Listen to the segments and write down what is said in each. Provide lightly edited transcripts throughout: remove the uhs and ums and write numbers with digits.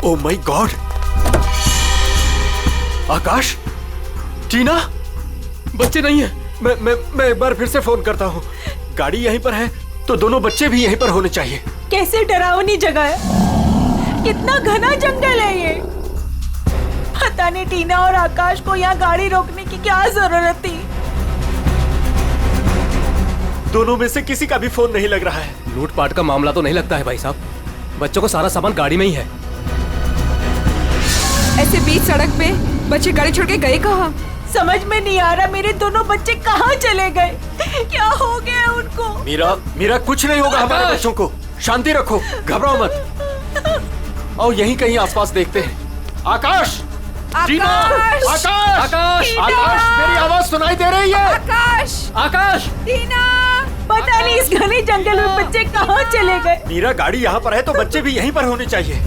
Oh my God! आकाश, टीना, बच्चे नहीं है। मैं एक बार फिर से फोन करता हूँ। गाड़ी यहीं पर है तो दोनों बच्चे भी यहीं पर होने चाहिए। कैसे डरावनी जगह है, कितना घना जंगल है ये। पता नहीं टीना और आकाश को यहाँ गाड़ी रोकने की क्या जरूरत थी। दोनों में से किसी का भी फोन नहीं लग रहा है। लूटपाट का मामला तो नहीं लगता है भाई साहब। बच्चों को सारा सामान गाड़ी में ही है। ऐसे बीच सड़क पे बच्चे गाड़ी छोड़ के गए कहाँ? समझ में नहीं आ रहा मेरे दोनों बच्चे कहाँ चले गए। क्या हो गया उनको? मीरा कुछ नहीं होगा हमारे बच्चों को। शांति रखो, घबराओ मत। आओ यहीं कहीं आसपास देखते हैं। आकाश! टीना! आकाश! आकाश! आकाश! मेरी आवाज सुनाई दे रही है? आकाश! आकाश! टीना! पता नहीं इस घने जंगल में बच्चे कहाँ चले गए। मीरा, गाड़ी यहाँ पर है तो बच्चे भी यहीं पर होने चाहिए।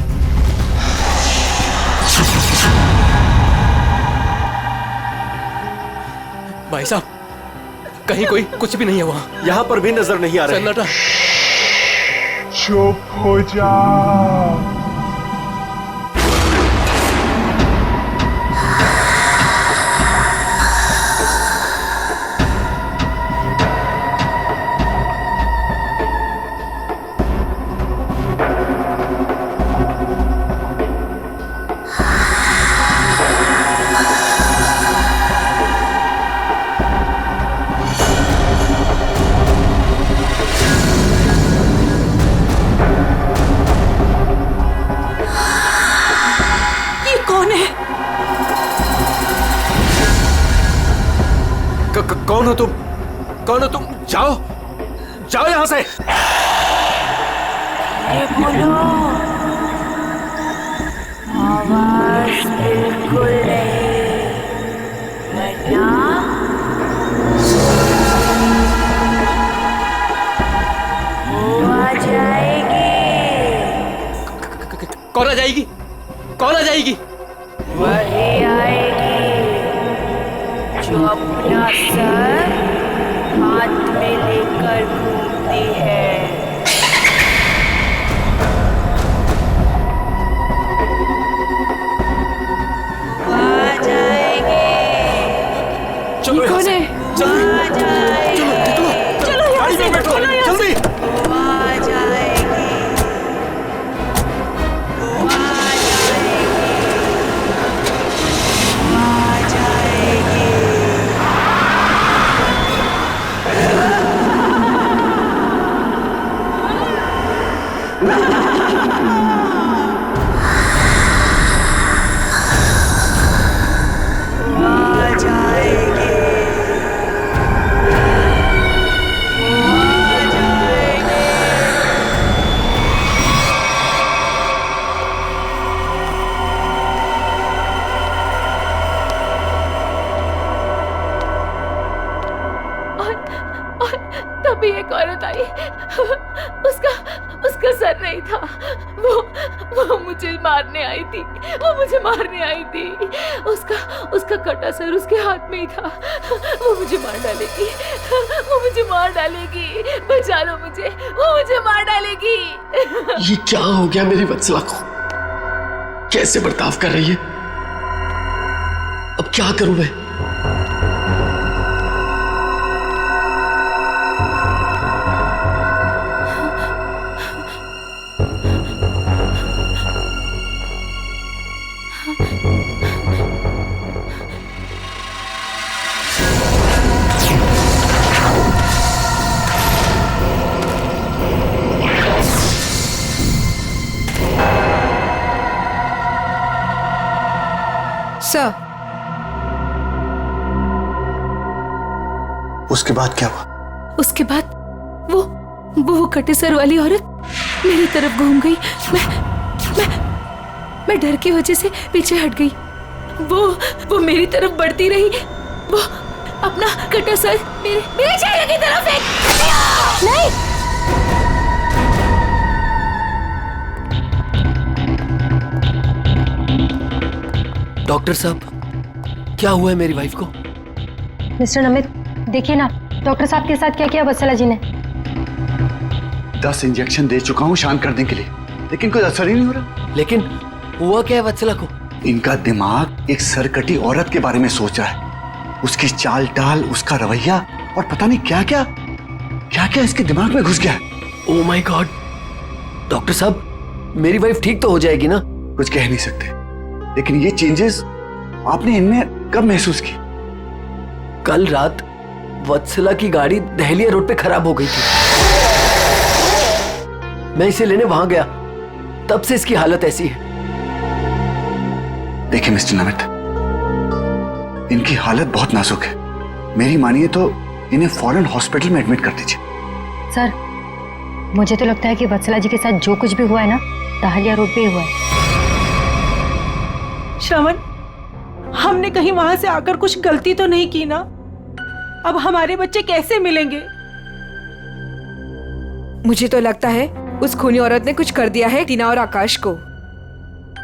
भाई साहब, कहीं कोई कुछ भी नहीं है वहाँ। यहाँ पर भी नजर नहीं आ रहा है। सन्नाटा। चुप हो जा। कौन हो तुम? कौन हो तुम? जाओ जाओ यहाँ से। बोलो, आवाज बिल्कुल नहीं, वरना वो आ जाएगी। कौन आ जाएगी? कौन आ जाएगी? वही आएगी जो अपना सर हाथ में लेकर घूमती है। वो आ जाएगी। चलो कौन है? जल्दी, आ जाएगी। चलो गाड़ी में बैठो जल्दी। वो आ जाएगी। वो आ जाएगी। वो आ जाएगी। आ जाएगी। आ जाएगी। और तभी एक औरत आई। उसका सर नहीं था। वो मुझे मारने आई थी। वो मुझे मारने आई थी। उसका कटा सर उसके हाथ में ही था। वो मुझे मार डालेगी। वो मुझे मार डालेगी। बचा लो मुझे। वो मुझे मार डालेगी। ये क्या हो गया मेरी वत्सला को? कैसे बर्ताव कर रही है? अब क्या करूं मैं? सर, उसके बाद क्या हुआ? उसके बाद वो कटे सर वाली औरत मेरी तरफ घूम गई। मैं डर की वजह से पीछे हट गई। वो मेरी तरफ बढ़ती रही। वो अपना कटा सर मेरे चेहरे की तरफ फेंक। नहीं, डॉक्टर साहब, क्या हुआ है मेरी वाइफ को? मिस्टर नमित, देखिए ना डॉक्टर साहब के साथ क्या किया वत्सला जी ने। 10 इंजेक्शन दे चुका हूँ शांत करने के लिए, लेकिन कोई असर ही नहीं हो रहा। लेकिन हुआ क्या है वत्सला को? इनका दिमाग एक सरकटी औरत के बारे में सोच रहा है। उसकी चाल डाल, उसका रवैया और पता नहीं क्या क्या इसके दिमाग में घुस गया है। Oh my God. डॉक्टर साहब, मेरी वाइफ ठीक तो हो जाएगी ना? कुछ कह नहीं सकते, लेकिन ये चेंजेस आपने इनमें कब महसूस की? कल रात वत्सला की गाड़ी दहलिया रोड पे खराब हो गई थी। मैं इसे लेने वहां गया, तब से इसकी हालत ऐसी है। देखिए मिस्टर नमित, इनकी हालत बहुत नाजुक है। मेरी मानिए तो इन्हें फौरन हॉस्पिटल में एडमिट कर दीजिए। सर, मुझे तो लगता है कि वत्सला जी के साथ जो कुछ भी हुआ है ना, दहलिया रोड पे ही हुआ है। श्रवण, हमने कहीं वहां से आकर कुछ गलती तो नहीं की ना? अब हमारे बच्चे कैसे मिलेंगे? मुझे तो लगता है उस खूनी औरत ने कुछ कर दिया है टीना और आकाश को।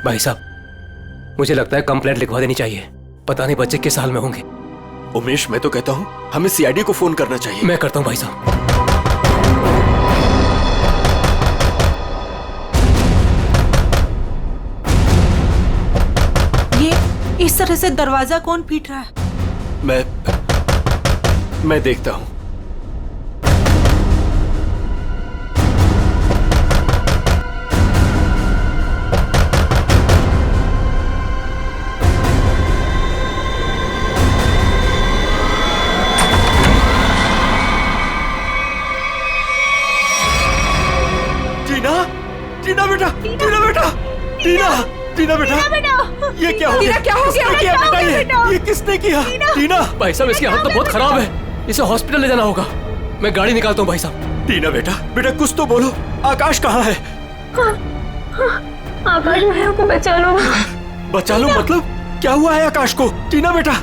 भाई साहब, मुझे लगता है कंप्लेंट लिखवा देनी चाहिए। पता नहीं बच्चे किस हाल में होंगे। उमेश, मैं तो कहता हूँ हमें सीआईडी को फोन करना चाहिए। मैं करता हूँ भाई साहब। ये इस तरह से दरवाजा कौन पीट रहा है? मैं देखता हूँ। टीना बेटा, टीना बेटा, ये क्या हो गया? क्या हो गया? किसने किया बेटा? ये किसने किया? टीना भाई साहब, इसकी हालत तो बहुत खराब है। इसे हॉस्पिटल ले जाना होगा। मैं गाड़ी निकालता हूँ भाई साहब। टीना बेटा, कुछ तो बोलो। आकाश कहाँ है? आकाश भैया को बचा लो। बचा लो मतलब? क्या हुआ है आकाश को? टीना बेटा,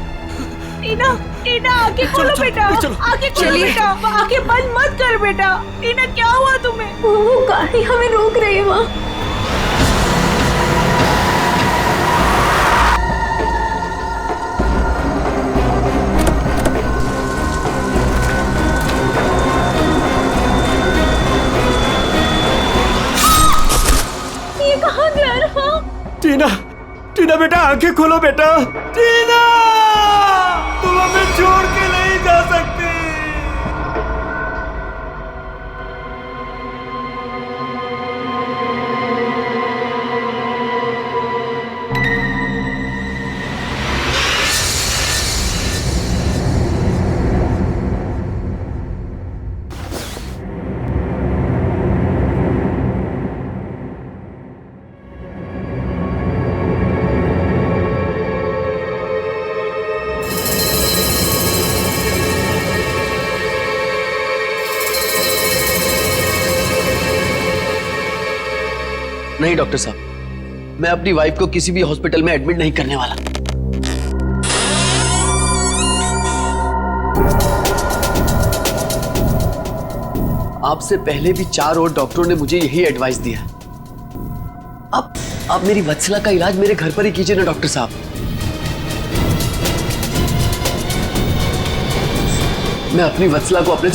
टीना आंखें खोलो बेटा, आंखें खोलो बेटा, आंखें बंद मत कर बेटा। टीना, क्या हुआ तुम्हें? वो गाड़ी हमें रोक रही है वहाँ। ये कहाँ जा रहा? टीना बेटा, आंखें खोलो बेटा। टीना, तुम हमें छोड़ के नहीं जा सकती। नहीं डॉक्टर साहब, मैं अपनी वाइफ को किसी भी हॉस्पिटल में एडमिट नहीं करने वाला। आपसे पहले भी 4 और डॉक्टरों ने मुझे यही एडवाइस दिया है। अब मेरी वत्सला का इलाज मेरे घर पर ही कीजिए ना डॉक्टर साहब। मैं अपनी वत्सला को अपने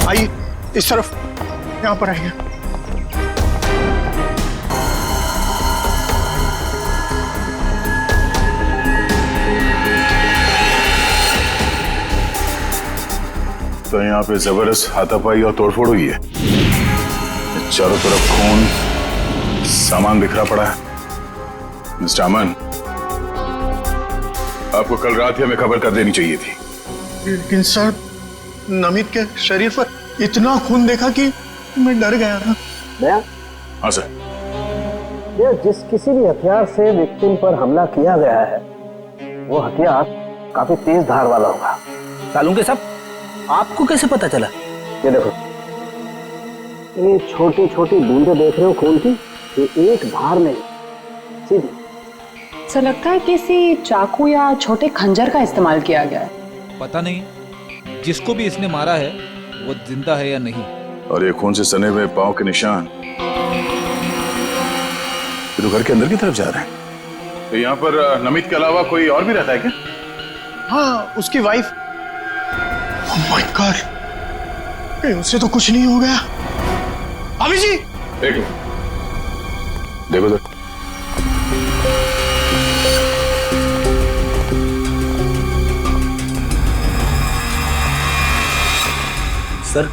आइए इस तरफ, यहाँ पर आइए। तो यहाँ पे जबरदस्त हाथापाई और तोड़फोड़ हुई है। चारों तरफ खून, सामान बिखरा पड़ा है। मिस्टर अमन, आपको कल रात ही हमें खबर कर देनी चाहिए थी। लेकिन सर, नमित के शरीर पर इतना खून देखा कि मैं डर गया था। हाँ सर। जिस किसी भी हथियार से विक्टिम पर हमला किया गया है, वो हथियार काफी तेज धार वाला होगा। सालूंके साहब, आपको कैसे पता चला? ये देखो, ये छोटी छोटी बूंदें देख रहे हो खून की, ये एक धार में सीधी। सर लगता है किसी चाकू या छोटे खंजर का इस्तेमाल किया गया है। पता नहीं जिसको भी इसने मारा है वो जिंदा है या नहीं। और ये खून से सने हुए पांव के निशान ये तो घर के अंदर की तरफ जा रहे हैं। तो यहाँ पर नमित के अलावा कोई और भी रहता है क्या? हाँ, उसकी वाइफ। ओह माय गॉड, कहीं उससे तो कुछ नहीं हो गया। अभी जी देखो तो। सर,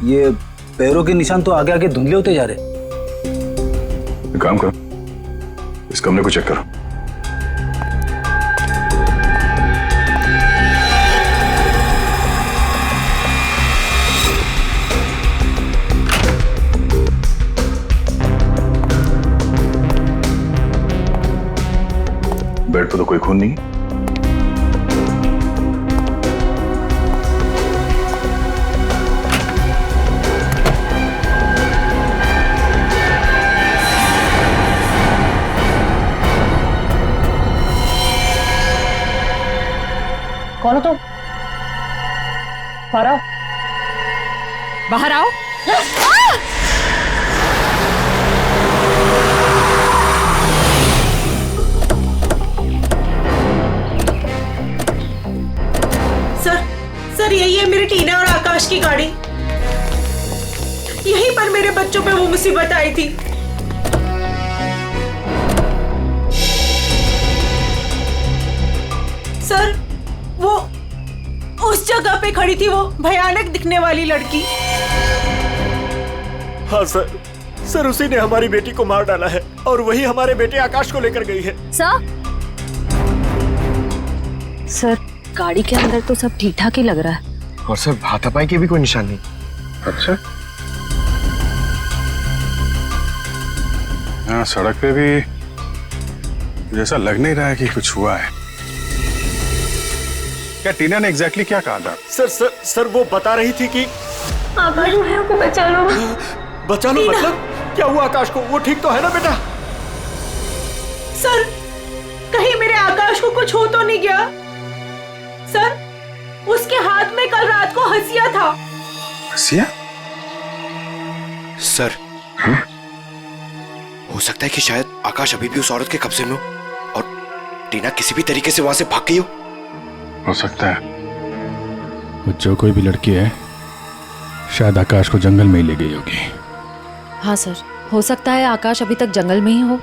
ये पैरों के निशान तो आगे आगे धुंधले होते जा रहे। एक काम करो, इस कमरे को चेक करो। बेड पर तो कोई खून नहीं। कौन हो तुम? बाहर आओ। बाहर आओ। सर यही है मेरी टीना और आकाश की गाड़ी। यहीं पर मेरे बच्चों पे वो मुसीबत आई थी। सर वो उस जगह पे खड़ी थी वो भयानक दिखने वाली लड़की। हाँ सर उसी ने हमारी बेटी को मार डाला है और वही हमारे बेटे आकाश को लेकर गई है। सर गाड़ी के अंदर तो सब ठीक ठाक ही लग रहा है। और सर हाथापाई की भी कोई निशान नहीं। अच्छा, यहाँ सड़क पे भी जैसा लग नहीं रहा है कि कुछ हुआ है। क्या टीना ने एग्जैक्टली क्या कहा था? सर वो बता रही थी कि आकाश भैया को बचा लो। बचा लो मतलब क्या हुआ आकाश को? वो ठीक तो है ना बेटा? सर कहीं मेरे आकाश को कुछ हो तो नहीं गया? सर उसके हाथ में कल रात को हंसिया था। हंसिया? सर हो सकता है कि शायद आकाश अभी भी उस औरत के कब्जे में हो और टीना किसी भी तरीके से वहां से भाग गई हो सकता है। वो जो कोई भी लड़की है शायद आकाश को जंगल में ही ले गई होगी। हाँ सर, हो सकता है आकाश अभी तक जंगल में ही हो।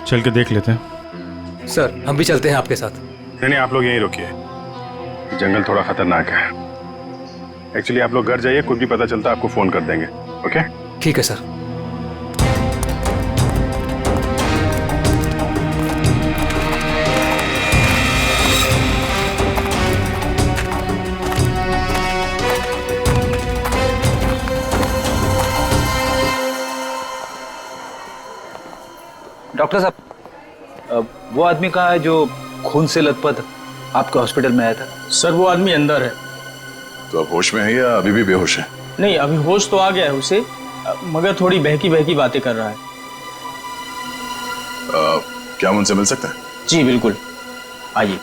चल के देख लेते हैं। सर हम भी चलते हैं आपके साथ। नहीं, आप लोग यहीं रुकिए, जंगल थोड़ा खतरनाक है। एक्चुअली आप लोग घर जाइए, कुछ भी पता चलता आपको फोन कर देंगे। ओके? ठीक है सर। डॉक्टर साहब, वो आदमी कहाँ है जो खून से लथपथ आपके हॉस्पिटल में आया था? सर वो आदमी अंदर है। तो अब होश में है या अभी भी बेहोश है? नहीं, अभी होश तो आ गया है उसे, मगर थोड़ी बहकी बहकी बातें कर रहा है। क्या हम उनसे मिल सकते हैं? जी बिल्कुल, आइए।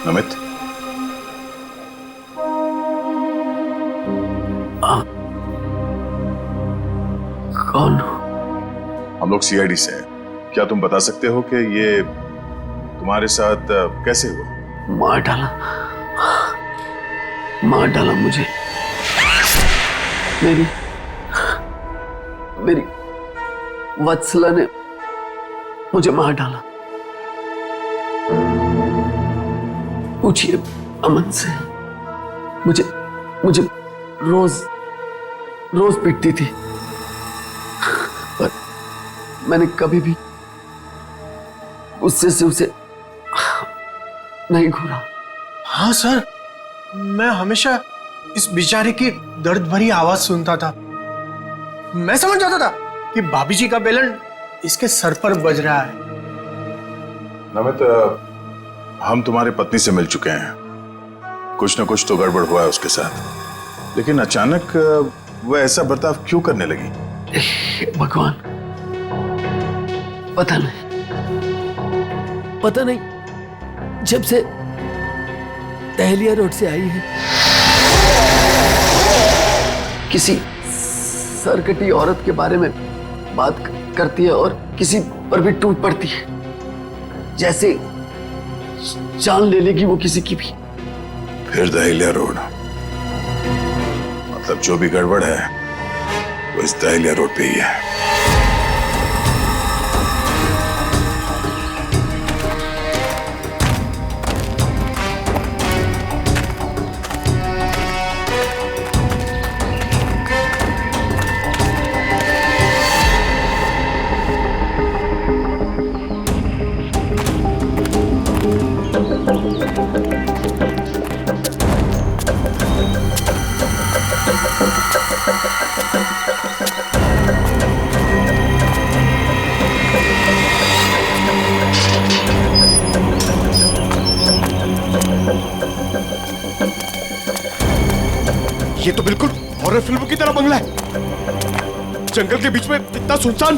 नमित, कौन? हम लोग सीआईडी से हैं। क्या तुम बता सकते हो कि ये तुम्हारे साथ कैसे हुआ? मार डाला मुझे। मेरी वत्सला ने मुझे मार डाला। पूछिए अमन से। मुझे रोज पीटती थी, पर मैंने कभी भी गुस्से से उसे नहीं घूरा। हाँ सर, मैं हमेशा इस बेचारे की दर्द भरी आवाज सुनता था। मैं समझ जाता था कि भाभी जी का बेलन इसके सर पर बज रहा है। नमित, हम तुम्हारी पत्नी से मिल चुके हैं। कुछ न कुछ तो गड़बड़ हुआ है उसके साथ, लेकिन अचानक वह ऐसा बर्ताव क्यों करने लगी? भगवान, पता नहीं जब से दहलिया रोड से आई है किसी सरकटी औरत के बारे में बात करती है और किसी पर भी टूट पड़ती है, जैसे जान ले लेगी वो किसी की भी। फिर दहलिया रोड, मतलब जो भी गड़बड़ है वो इस दहलिया रोड पे ही है। ये तो बिल्कुल हॉरर फिल्म की तरह बंगला है, जंगल के बीच में इतना सुनसान।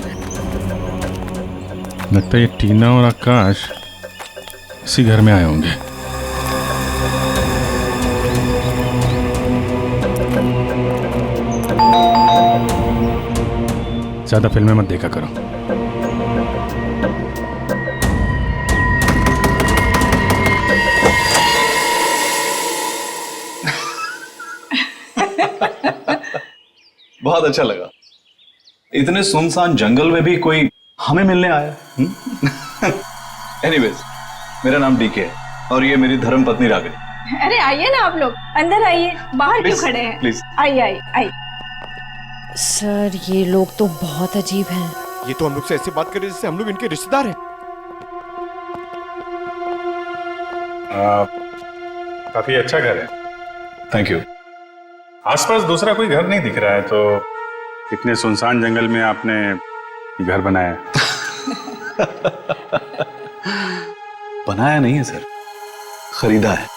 लगता है ये टीना और आकाश इसी घर में आए होंगे। ज्यादा फिल्में मत देखा करो। बहुत अच्छा लगा, इतने सुनसान जंगल में भी कोई हमें मिलने आया। एनीवेज, मेरा नाम डीके है और ये मेरी धर्म पत्नी रागिनी। अरे आइए ना आप लोग, अंदर आइए, बाहर क्यों खड़े हैं? प्लीज आइए आइए आइए। सर, ये लोग तो बहुत अजीब हैं। ये तो हम लोग से ऐसे बात कर रहे जैसे हम लोग इनके रिश्तेदार हैं। काफी अच्छा घर है। Thank you. आसपास दूसरा कोई घर नहीं दिख रहा है, तो इतने सुनसान जंगल में आपने ये घर बनाया? बनाया नहीं है सर, खरीदा है।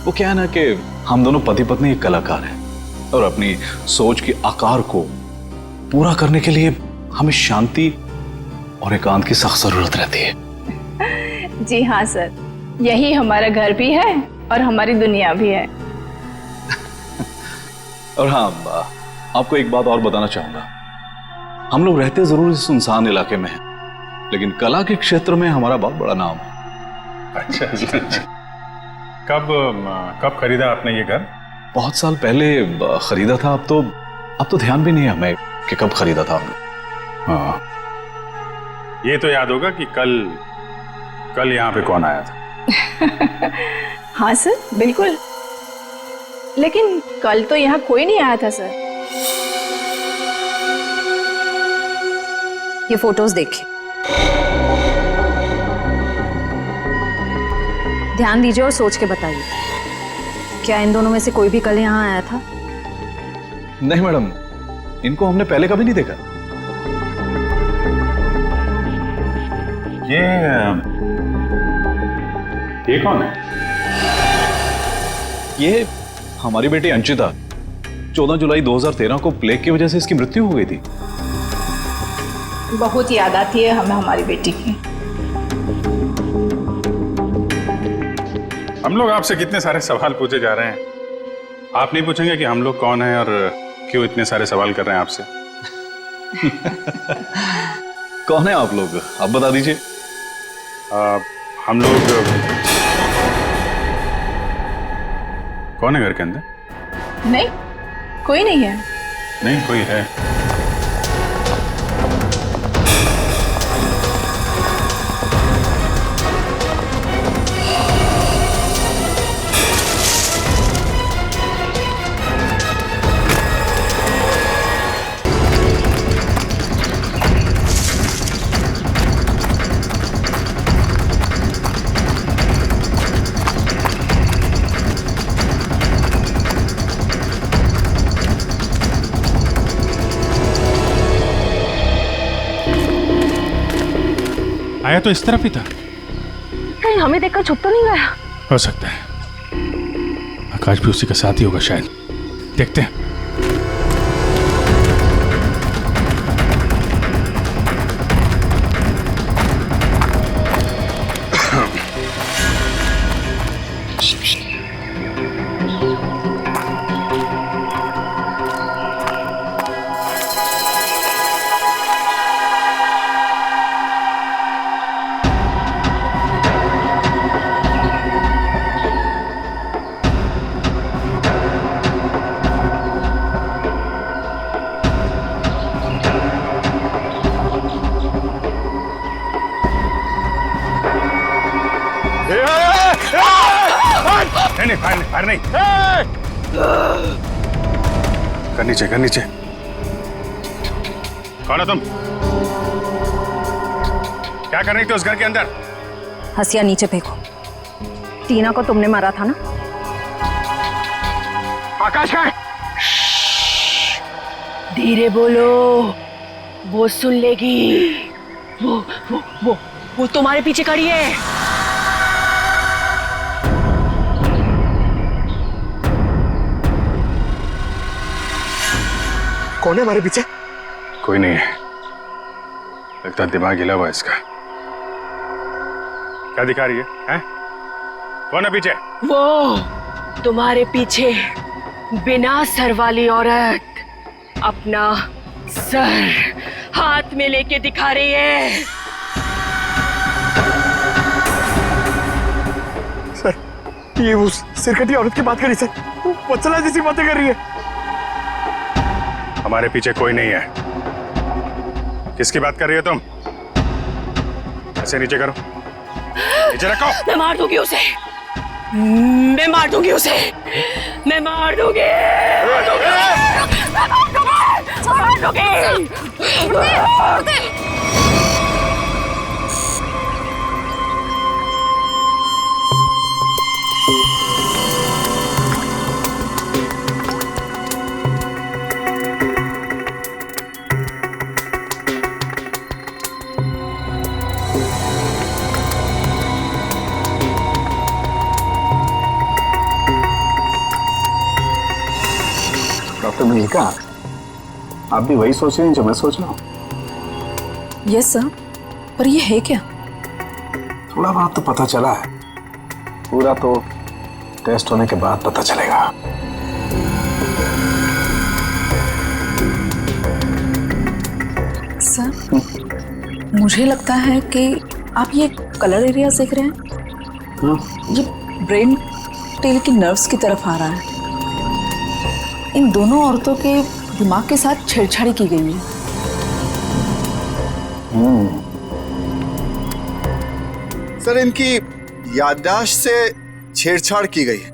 वो क्या है ना कि हम दोनों पति पत्नी एक कलाकार हैं और अपनी सोच के आकार को पूरा करने के लिए हमें शांति और एकांत की सख्त जरूरत रहती है। जी हाँ सर, यही हमारा घर भी है और हमारी दुनिया भी है। और हाँ, आपको एक बात और बताना चाहूंगा। हम लोग रहते जरूर इस सुनसान इलाके में हैं, लेकिन कला के क्षेत्र में हमारा बहुत बड़ा नाम है। अच्छा जी। कब खरीदा आपने ये घर? बहुत साल पहले खरीदा था। अब तो ध्यान भी नहीं है हमें कि कब खरीदा था हमने। हाँ, ये तो याद होगा कि कल यहाँ पे कौन आया था? हाँ सर, बिल्कुल, लेकिन कल तो यहाँ कोई नहीं आया था सर। ये फोटोज देखिए, ध्यान दीजिए और सोच के बताइए, क्या इन दोनों में से कोई भी कल यहाँ आया था? नहीं मैडम, इनको हमने पहले कभी नहीं देखा। ये कौन है? ये हमारी बेटी अंशिता। 14 जुलाई 2013 को प्लेग की वजह से इसकी मृत्यु हो गई थी। बहुत याद आती है हमें हमारी बेटी की। हम लोग आपसे कितने सारे सवाल पूछे जा रहे हैं, आप नहीं पूछेंगे कि हम लोग कौन हैं और क्यों इतने सारे सवाल कर रहे हैं आपसे? कौन है आप लोग, आप बता दीजिए। हम लोग कौन है घर के अंदर? नहीं, कोई नहीं है। नहीं, कोई है। आया तो इस तरफ ही था। कहीं हमें देखकर छुप तो नहीं गया? हो सकता है आकाश भी उसी का साथी होगा शायद। देखते हैं। नहीं फायर नहीं। कर नीचे। कौन हो तुम? क्या कर रही थी उस घर के अंदर? हसिया नीचे फेंको। टीना को तुमने मारा था ना? आकाश का धीरे बोलो, वो सुन लेगी। वो तुम्हारे पीछे खड़ी है। कौन है हमारे पीछे? कोई नहीं है, लगता दिमाग हिला हुआ इसका। क्या दिखा रही है, हैं? कौन है पीछे? वो तुम्हारे पीछे बिना सर वाली औरत अपना सर हाथ में लेके दिखा रही है। सर, ये उस सिरकटी औरत की बात कर रही है सर। वत्सला जैसी बातें कर रही है। हमारे पीछे कोई नहीं है। किसकी बात कर रही हो तुम? ऐसे नीचे करो, नीचे रखो। मैं मार दूंगी उसे। मैं मार दूंगी उसे। मैं मार दूंगी। डॉक्टर मल्लिका, आप भी वही सोच रहे हैं जो मैं सोच रहा हूँ? यस सर, पर ये है क्या? थोड़ा बहुत तो पता चला है, पूरा तो टेस्ट होने के बाद पता चलेगा। सर, मुझे लगता है कि आप ये कलर एरिया देख रहे हैं। ये ब्रेन टेल की नर्व्स की तरफ आ रहा है। इन दोनों औरतों के दिमाग के साथ छेड़छाड़ी की गई है। सर, इनकी याददाश्त से छेड़छाड़ की गई है।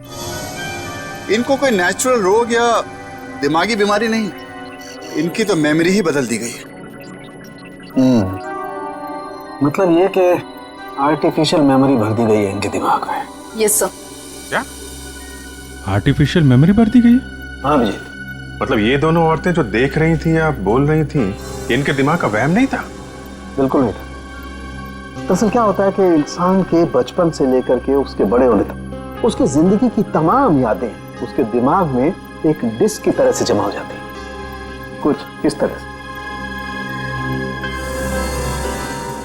इनको कोई नेचुरल रोग या दिमागी बीमारी नहीं, इनकी तो मेमोरी ही बदल दी गई है। मतलब ये कि आर्टिफिशियल मेमोरी भर दी गई है इनके दिमाग में। Yes sir. क्या आर्टिफिशियल मेमोरी भर दी गई है? हाँ विजय, मतलब ये दोनों औरतें जो देख रही थी या बोल रही थी, इनके दिमाग का वहम नहीं था? बिल्कुल नहीं था। दरअसल क्या होता है कि इंसान के बचपन से लेकर के उसके बड़े होने तक उसकी जिंदगी की तमाम यादें उसके दिमाग में एक डिस्क की तरह से जमा हो जाती हैं, कुछ इस तरह से।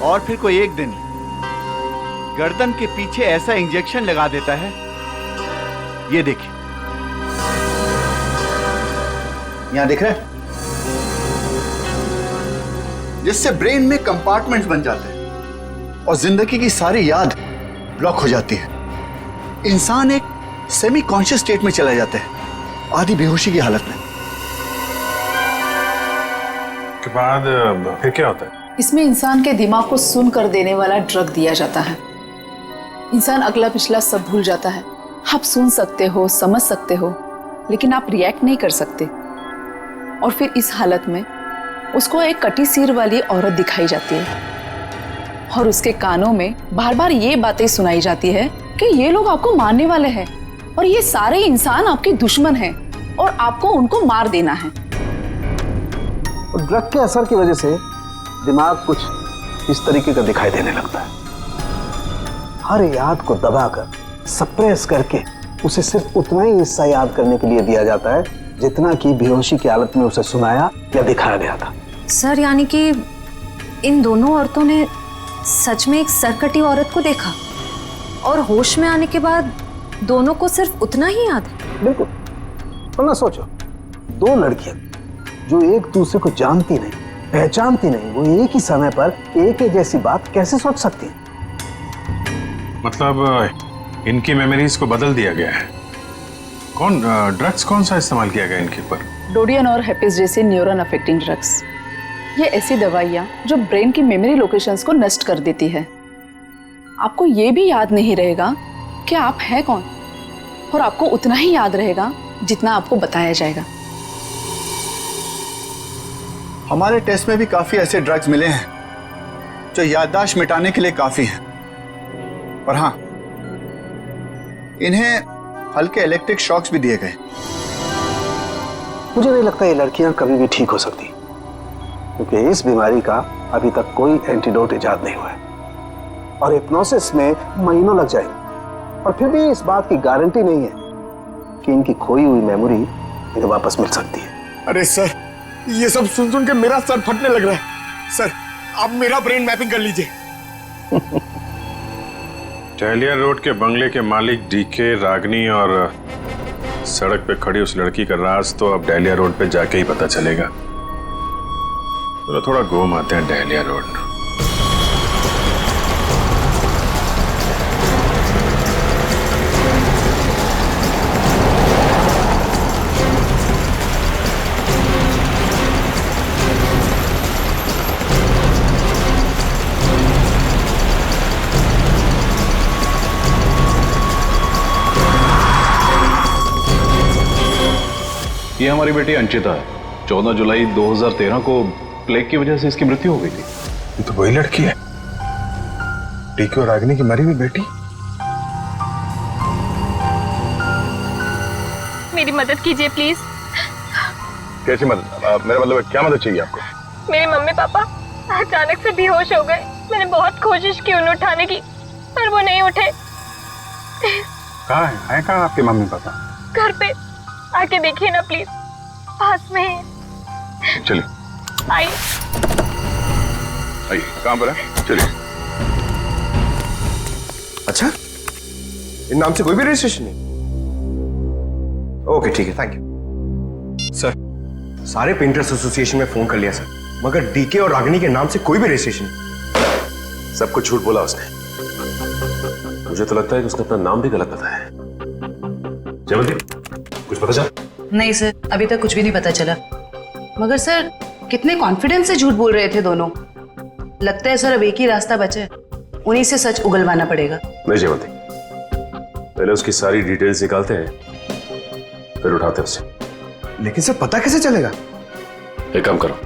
और फिर कोई एक दिन गर्दन के पीछे ऐसा इंजेक्शन लगा देता है, ये देखिए, यहां दिख रहा है, जिससे ब्रेन में कंपार्टमेंट्स बन जाते हैं और जिंदगी की सारी याद ब्लॉक हो जाती है। इंसान एक सेमी कॉन्शियस स्टेट में चला जाता है, आधी बेहोशी की हालत में। के बाद फिर क्या होता है? इसमें इंसान के दिमाग को सुन कर देने वाला ड्रग दिया जाता है। इंसान अगला पिछला सब भूल जाता है। आप सुन सकते हो, समझ सकते हो, लेकिन आप रिएक्ट नहीं कर सकते। और फिर इस हालत में उसको एक कटी सिर वाली औरत दिखाई जाती है और उसके कानों में बार बार ये बातें सुनाई जाती है कि ये लोग आपको मारने वाले हैं और ये सारे इंसान आपके दुश्मन हैं और आपको उनको मार देना है। और ड्रग के असर की वजह से दिमाग कुछ इस तरीके का दिखाई देने लगता है। हर याद को दबाकर, सप्रेस करके उसे सिर्फ उतना ही हिस्सा याद करने के लिए दिया जाता है जितना कि बेहोशी की हालत में उसे सुनाया या दिखाया गया था। सर, यानी कि इन दोनों औरतों ने सच में एक सरकटी औरत को देखा और होश में आने के बाद दोनों को सिर्फ उतना ही याद है? बिल्कुल। वरना सोचो, दो लड़कियां जो एक दूसरे को जानती नहीं, पहचानती नहीं, वो एक ही समय पर एक ही जैसी बात कैसे सोच सकती हैं? मतलब इनकी मेमोरीज को बदल दिया गया है। ड्रग्स कौन सा इस्तेमाल किया गया इनके ऊपर? डोडियन और हेपिस जैसे न्यूरॉन अफेक्टिंग ड्रग्स। ये ऐसी दवाइयाँ जो ब्रेन की मेमोरी लोकेशंस को नष्ट कर देती है। आपको ये भी याद नहीं रहेगा कि आप हैं कौन, और आपको उतना ही याद रहेगा जितना आपको बताया जाएगा। हमारे टेस्ट में भी काफी ऐसे ड्रग्स मिले हैं जो याददाश्त मिटाने के लिए काफी हैं। और हाँ, इन्हें हल्के इलेक्ट्रिक शॉक्स भी दिए गए। मुझे नहीं लगता ये लड़कियां कभी भी ठीक हो सकती, क्योंकि इस बीमारी का अभी तक कोई एंटीडोट इजाद नहीं हुआ है और हिप्नोसिस में महीनों लग जाएंगे। और फिर भी इस बात की गारंटी नहीं है कि इनकी खोई हुई मेमोरी इन्हें वापस मिल सकती है। अरे सर, ये सब सुन सुन के मेरा सर फटने लग रहा है। सर, आप मेरा ब्रेन मैपिंग कर लीजिए। टहलिया रोड के बंगले के मालिक डीके, रागनी और सड़क पे खड़ी उस लड़की का राज तो अब डहलिया रोड पे जाके ही पता चलेगा। तो थोड़ा घूम आते हैं डहलिया रोड। ये हमारी बेटी अंचिता है। 14 जुलाई 2013 को प्लेग की वजह से इसकी मृत्यु हो गई थी। ये तो वही लड़की है, टीके और रागिनी की मरी हुई बेटी। मेरी मदद कीजिए प्लीज। कैसी मदद? मेरा मतलब क्या मदद चाहिए आपको? मेरे मम्मी पापा अचानक से बेहोश हो गए। मैंने बहुत कोशिश की उन्हें उठाने की, पर वो नहीं उठे। कहाँ है कहाँ आपके मम्मी पापा? घर पे आके देखिए ना प्लीज, पास में है। चलिए आइए। आइए, कहाँ पर है? चलिए। अच्छा, इन नाम से कोई भी रजिस्ट्रेशन नहीं? ओके ठीक है, थैंक यू सर। सारे पेंटर्स एसोसिएशन में फोन कर लिया सर, मगर डीके और रागिनी के नाम से कोई भी रजिस्ट्रेशन नहीं। सब कुछ झूठ बोला उसने। मुझे तो लगता है कि उसने अपना नाम भी गलत बताया है। जयवंती, कुछ पता चला? नहीं सर, अभी तक कुछ भी नहीं पता चला। मगर सर, कितने कॉन्फिडेंस से झूठ बोल रहे थे दोनों। लगता है सर अब एक ही रास्ता बचा है, उन्हीं से सच उगलवाना पड़ेगा। नहीं जयवंती, पहले उसकी सारी डिटेल्स निकालते हैं, फिर उठाते हैं उसे। लेकिन सर पता कैसे चलेगा? एक काम करो,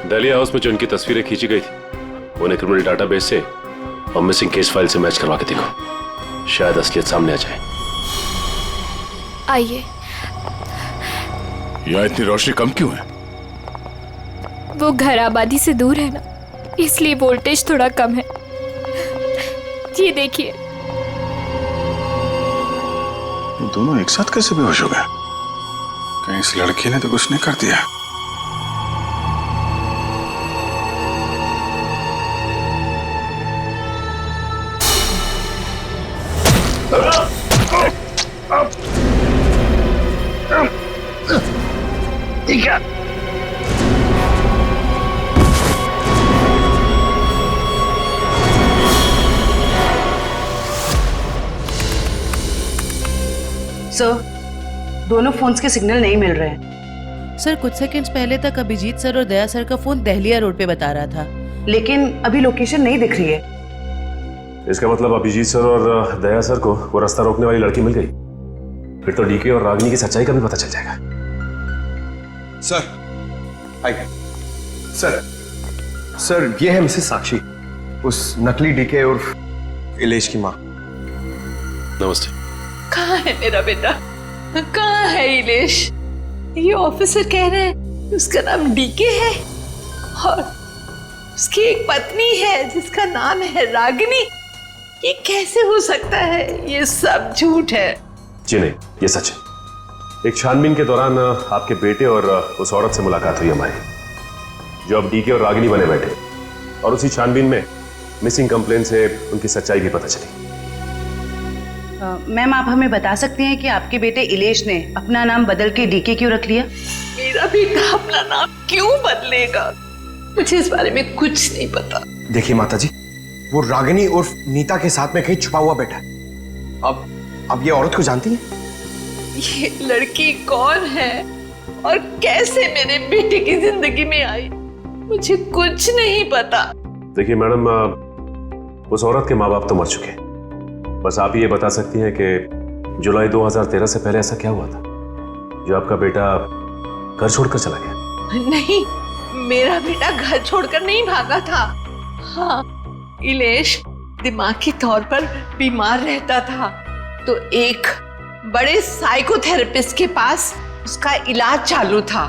डहलिया हाउस में जो उनकी तस्वीरें खींची गई थी उन्हें क्रिमिनल डाटाबेस से और मिसिंग केस फाइल से मैच करवा के देखो, शायद असलियत सामने आ जाए। आइए। यहाँ इतनी रोशनी कम क्यों है? वो घर आबादी से दूर है ना, इसलिए वोल्टेज थोड़ा कम है। ये देखिए। दोनों एक साथ कैसे बेहोश हो गए? कहीं इस लड़की ने तो कुछ नहीं कर दिया? ठीक है। सर, दोनों फोन्स के सिग्नल नहीं मिल रहे हैं। सर, कुछ सेकंड्स पहले तक अभिजीत सर और दया सर का फोन दहलिया रोड पे बता रहा था, लेकिन अभी लोकेशन नहीं दिख रही है। इसका मतलब अभिजीत सर और दया सर को वो रास्ता रोकने वाली लड़की मिल गई। फिर तो डीके और रागिनी की सच्चाई का भी पता चल जाएगा। सर आइए। सर ये है मिसेस साक्षी, उस नकली डीके और इलेश की माँ। नमस्ते। कहाँ है मेरा बेटा? कहाँ है इलेश? ये ऑफिसर कह रहे हैं उसका नाम डीके है उसकी एक पत्नी है जिसका नाम है रागिनी। ये कैसे हो सकता है? ये सब झूठ है। जी नहीं, ये सच है। एक छानबीन के दौरान आपके बेटे और उस औरत से मुलाकात हुई हमारी, जो अब डीके और रागिनी बने बैठे, और उसी छानबीन में मिसिंग कंप्लेन से उनकी सच्चाई भी पता चली। मैम, आप हमें बता सकते हैं कि आपके बेटे इलेश ने अपना नाम बदल के डीके क्यों रख लिया? मेरा बेटा अपना नाम क्यों बदलेगा? मुझे इस बारे में कुछ नहीं पता। देखिए माता जी, वो रागिनी उर्फ नीता के साथ में कहीं छुपा हुआ बैठा है। अब ये औरत को जानती है? ये लड़की कौन है और कैसे मेरे बेटे की जिंदगी में आई, मुझे कुछ नहीं पता। देखिए मैडम, उस औरत के माँ बाप तो मर चुके हैं। बस आप ये बता सकती हैं कि जुलाई 2013 से पहले ऐसा क्या हुआ था जो आपका बेटा घर छोड़कर चला गया? नहीं, मेरा बेटा घर छोड़कर नहीं भागा था। हाँ, इलेश दिमागी तौर पर बीमार रहता था, तो एक बड़े साइकोथेरेपिस्ट के पास उसका इलाज चालू था,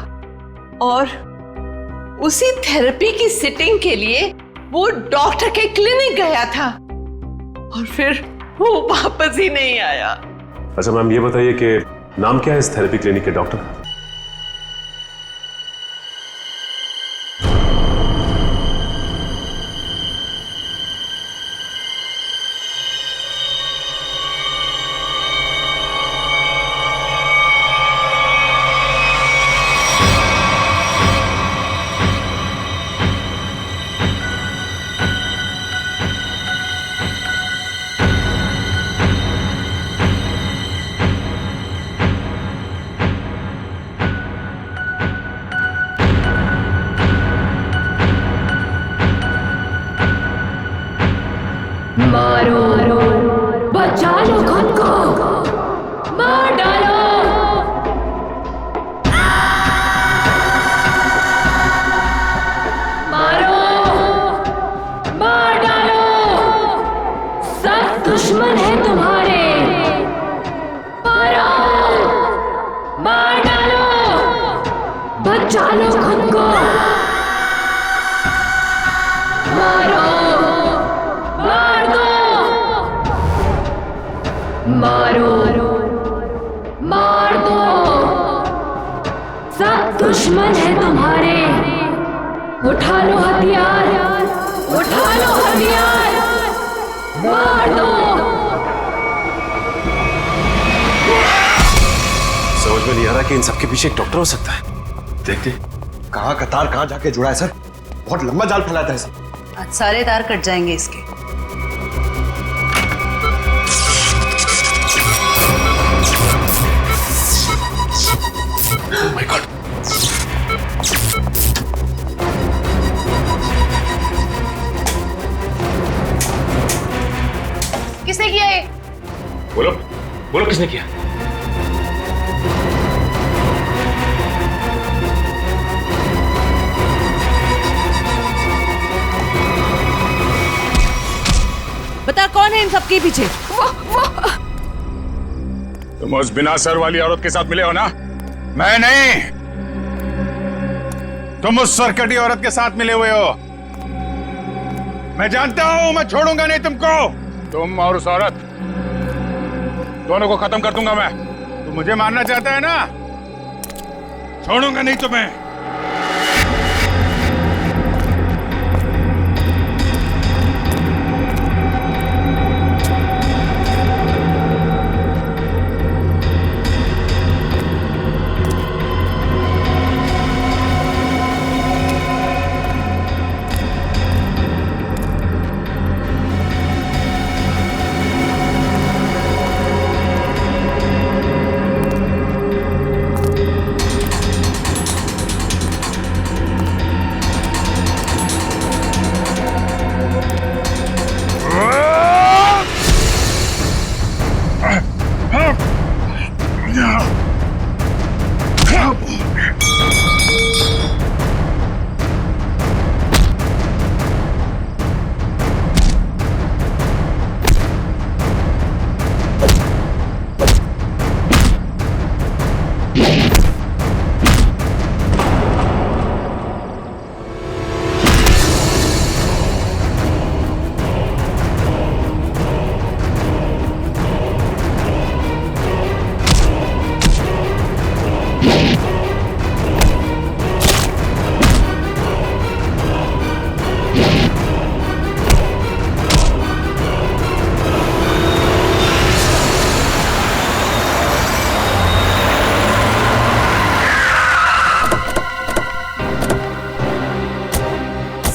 और उसी थेरेपी की सिटिंग के लिए वो डॉक्टर के क्लिनिक गया था, और फिर वो वापस ही नहीं आया। अच्छा मैम, ये बताइए कि नाम क्या है इस थेरेपी क्लिनिक के डॉक्टर का? मारो, बचा लो खुद को, मार डालो। मारो, मार डालो, सब दुश्मन है तुम्हारे। मारो, मार डालो, बचा लो खुद को। मारो, मारो, मार दो, सब दुश्मन है तुम्हारे। उठा लो हथियार, उठा लो हथियार, मार दो। समझ में नहीं आ रहा कि इन सबके पीछे एक डॉक्टर हो सकता है। देखते कहाँ का तार कहाँ जाके जुड़ा है सर। बहुत लंबा जाल फैलाता है सर। आज सारे तार कट जाएंगे इसके। My God. किसने किया ये? बोलो, बोलो किसने किया? बता कौन है इन सबके पीछे? तुम उस बिना सर वाली औरत के साथ मिले हो ना? मैं नहीं, तुम उस सरकटी औरत के साथ मिले हुए हो। मैं जानता हूं, मैं छोड़ूंगा नहीं तुमको। तुम और उस औरत दोनों को खत्म कर दूंगा मैं। तुम मुझे मारना चाहता है ना? छोड़ूंगा नहीं तुम्हें।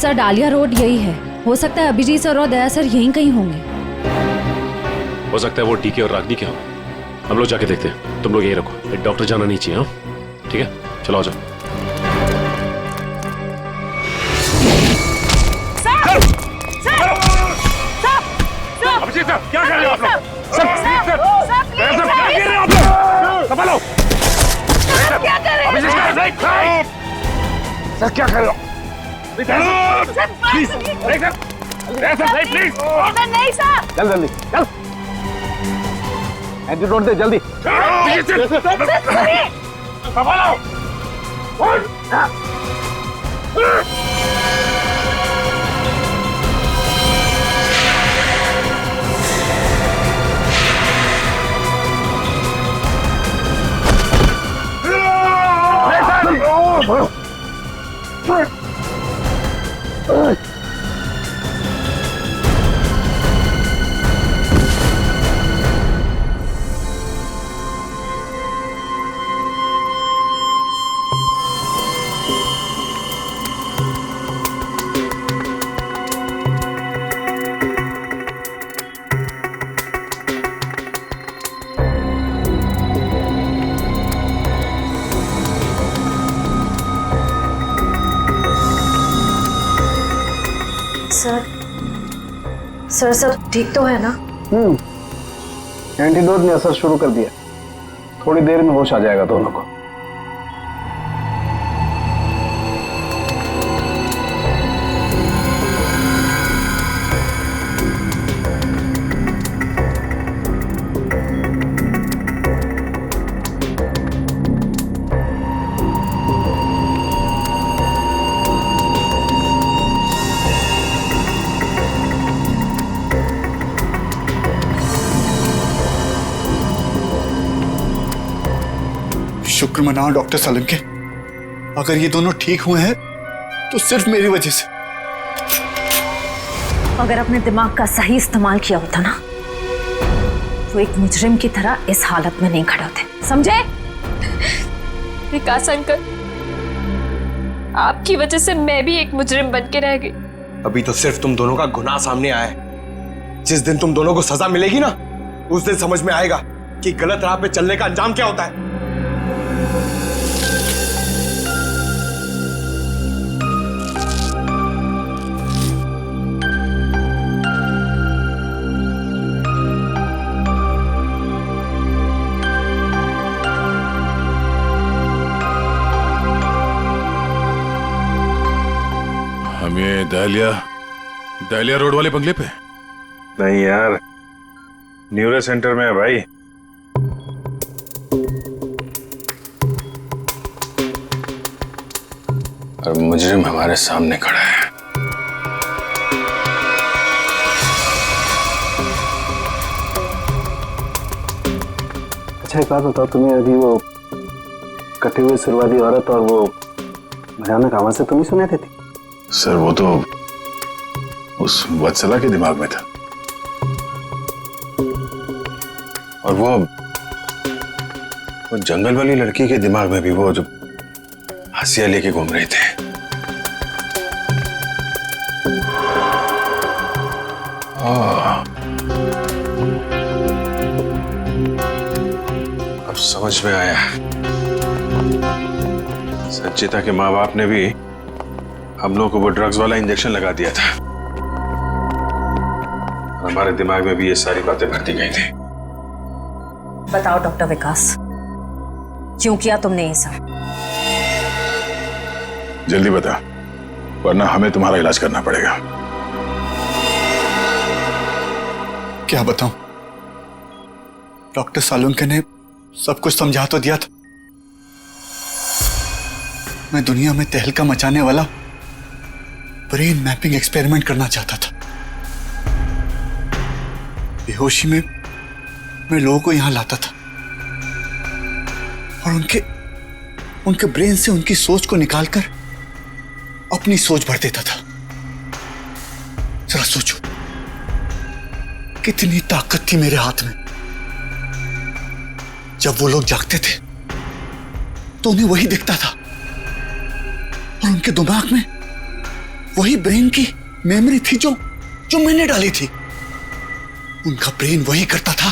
सर डालिया रोड यही है। हो सकता है अभिजीत सर और दया सर यहीं कहीं होंगे। हो सकता है वो डीके और रागनी क्या हो। हम लोग जाके देखते हैं, तुम लोग यहीं रखो, एक डॉक्टर जाना नहीं चाहिए। हाँ ठीक है, चलो आ जाओ। अभिजीत सर, क्या कर रहे हो आप लोग? सर, क्या कर रहे हो आप लोग? संभालो। क्या कर रहे हो? अभिजीत सर, क्या कर रहे हो? प्लीज, नहीं सर। चल जल्दी, चल। एंटीडोट दे जल्दी। संभालो। सर सब ठीक तो है ना? एंटीडोट ने असर शुरू कर दिया, थोड़ी देर में होश आ जाएगा दोनों को। शुक्र मनाओ डॉक्टर सालुंके, अगर ये दोनों ठीक हुए हैं तो सिर्फ मेरी वजह से। अगर अपने दिमाग का सही इस्तेमाल किया होता ना तो एक मुजरिम की तरह इस हालत में नहीं खड़े होते, समझे? विकास अंकल, आपकी वजह से मैं भी एक मुजरिम बन के रह गई। अभी तो सिर्फ तुम दोनों का गुनाह सामने आया है। जिस दिन तुम दोनों को सजा मिलेगी ना, उस दिन समझ में आएगा कि गलत राह पे चलने का अंजाम क्या होता है। हम ये दहलिया रोड वाले बंगले पे? नहीं यार, न्यूरो सेंटर में है भाई। और मुजरिम हमारे सामने खड़ा है। अच्छा एक बात बताओ, तुम्हें अभी वो कटे हुए सिर वाली औरत और वो भयानक आवाज से तुम ही सुने थे? सर वो तो उस वत्सला के दिमाग में था, और वो जंगल वाली लड़की के दिमाग में भी वो जो हंसिया लेके घूम रहे थे। अब समझ में आया, संचिता के माँ बाप ने भी हम लोग को वो ड्रग्स वाला इंजेक्शन लगा दिया था। हमारे दिमाग में भी ये सारी बातें भरती गई थी। बताओ डॉक्टर विकास, क्यों किया तुमने ये सब? जल्दी बता, वरना हमें तुम्हारा इलाज करना पड़ेगा। क्या बताऊं, डॉक्टर सालुंके ने सब कुछ समझा तो दिया था। मैं दुनिया में तहलका मचाने वाला ब्रेन मैपिंग एक्सपेरिमेंट करना चाहता था। बेहोशी में मैं लोगों को यहां लाता था और उनके ब्रेन से उनकी सोच को निकालकर अपनी सोच भर देता था। जरा सोचो, कितनी ताकत थी मेरे हाथ में। जब वो लोग जागते थे तो उन्हें वही दिखता था और उनके दिमाग में वही ब्रेन की मेमोरी थी जो जो मैंने डाली थी। उनका ब्रेन वही करता था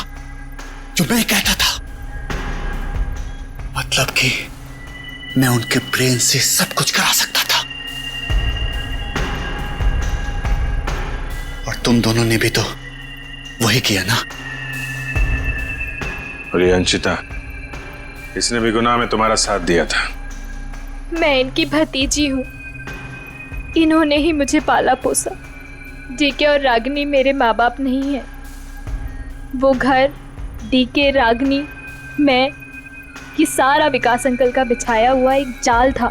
जो मैं कहता था। मतलब कि मैं उनके ब्रेन से सब कुछ करा सकता था। और तुम दोनों ने भी तो वही किया ना। और ये अंशिता, इसने भी गुनाह में तुम्हारा साथ दिया था। मैं इनकी भतीजी हूँ, इन्होंने ही मुझे पाला पोसा। डीके और रागिनी मेरे माँ बाप नहीं है। वो घर, डीके, रागिनी, मैं, ये सारा विकास अंकल का बिछाया हुआ एक जाल था।